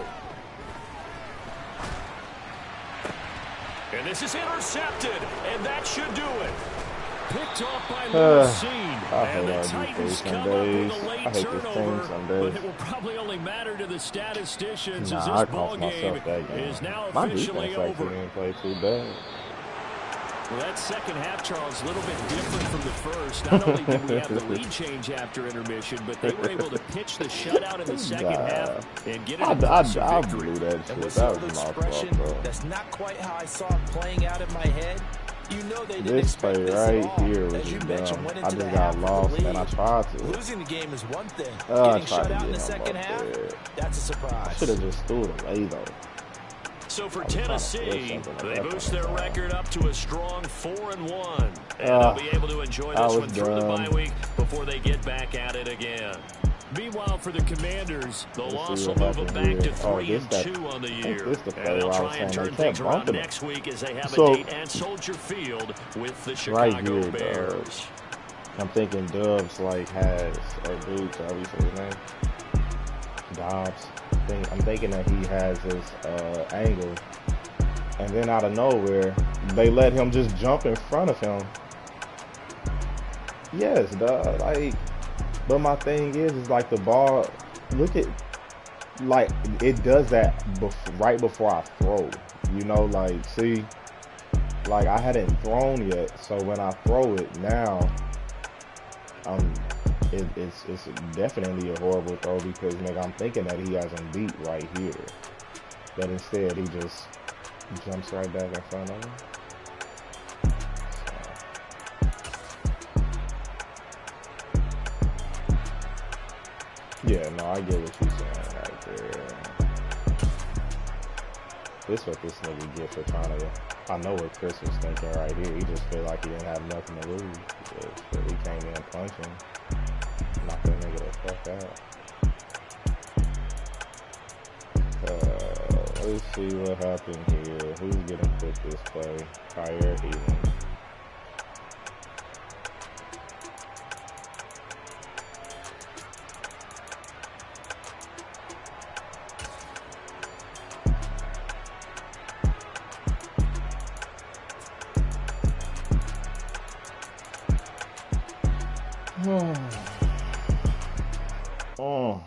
[SPEAKER 1] And this is intercepted, and that should do it. Picked off by Lewis. And the Titans come up with a late turnover, but it will probably only matter to the statisticians as this ball game is now officially over.
[SPEAKER 4] Didn't play too bad.
[SPEAKER 1] Well, that second half, Charles, a little bit different from the first. Not only did we have the lead change after intermission, but they were able to pitch the shutout in the second half and get an impressive victory.
[SPEAKER 4] Blew that
[SPEAKER 3] And
[SPEAKER 4] shit.
[SPEAKER 3] with
[SPEAKER 4] That
[SPEAKER 3] the
[SPEAKER 4] was my
[SPEAKER 3] expression,
[SPEAKER 4] fault, bro.
[SPEAKER 3] that's not quite how I saw it playing out in my head. You know they didn't
[SPEAKER 4] This
[SPEAKER 3] expect
[SPEAKER 4] play
[SPEAKER 3] this
[SPEAKER 4] right
[SPEAKER 3] at all.
[SPEAKER 4] here was
[SPEAKER 3] As you mentioned,
[SPEAKER 4] dumb.
[SPEAKER 3] went
[SPEAKER 4] I
[SPEAKER 3] into the
[SPEAKER 4] just
[SPEAKER 3] half
[SPEAKER 4] got
[SPEAKER 3] with the
[SPEAKER 4] lost, and I
[SPEAKER 3] lead.
[SPEAKER 4] tried to.
[SPEAKER 3] Losing the game is one thing.
[SPEAKER 4] I
[SPEAKER 3] Getting
[SPEAKER 4] tried
[SPEAKER 3] shut
[SPEAKER 4] to
[SPEAKER 3] out in
[SPEAKER 4] get
[SPEAKER 3] the
[SPEAKER 4] him
[SPEAKER 3] second
[SPEAKER 4] up
[SPEAKER 3] half,
[SPEAKER 4] there.
[SPEAKER 3] that's a
[SPEAKER 4] I
[SPEAKER 3] surprise.
[SPEAKER 4] should have just threw it away, though.
[SPEAKER 1] So for
[SPEAKER 4] I was trying to
[SPEAKER 1] Tennessee,
[SPEAKER 4] flip something
[SPEAKER 1] they
[SPEAKER 4] like that
[SPEAKER 1] boost
[SPEAKER 4] on the
[SPEAKER 1] their
[SPEAKER 4] ball.
[SPEAKER 1] record up to a strong 4-1. And they'll be able to enjoy
[SPEAKER 4] I
[SPEAKER 1] this
[SPEAKER 4] was
[SPEAKER 1] one through the bye
[SPEAKER 4] dumb.
[SPEAKER 1] week before they get back at it again. Meanwhile, for the Commanders, the
[SPEAKER 4] Let's
[SPEAKER 1] loss
[SPEAKER 4] see
[SPEAKER 1] will
[SPEAKER 4] what
[SPEAKER 1] move them
[SPEAKER 4] happened
[SPEAKER 1] back to
[SPEAKER 4] here.
[SPEAKER 1] 3-2 on the year.
[SPEAKER 4] This the
[SPEAKER 1] And
[SPEAKER 4] play
[SPEAKER 1] they'll
[SPEAKER 4] where I
[SPEAKER 1] try
[SPEAKER 4] was
[SPEAKER 1] and
[SPEAKER 4] saying
[SPEAKER 1] turn
[SPEAKER 4] they
[SPEAKER 1] things
[SPEAKER 4] kept
[SPEAKER 1] around
[SPEAKER 4] bumping.
[SPEAKER 1] next week as they have
[SPEAKER 4] So-
[SPEAKER 1] a date at Soldier Field with the
[SPEAKER 4] Right
[SPEAKER 1] Chicago
[SPEAKER 4] here,
[SPEAKER 1] Bears.
[SPEAKER 4] I'm thinking Dubs like has, or Dukes, however you say his name. Dobbs. I'm thinking that he has his angle. And then out of nowhere, they let him just jump in front of him. Yes, dog. Like, but my thing is like the ball, look at, like, it does that right before I throw. You know, like, see, like I hadn't thrown yet. So when I throw it now, it's definitely a horrible throw because, nigga, I'm thinking that he has him beat right here. But instead, he just jumps right back in front of him. Yeah, no, I get what you're saying right there. This what this nigga get for trying to. I know what Chris was thinking right here. He just feel like he didn't have nothing to lose. So he came in punching. Knock that nigga the fuck out. Let's see what happened here. Who's getting put this play? Kyer Elam. Oh.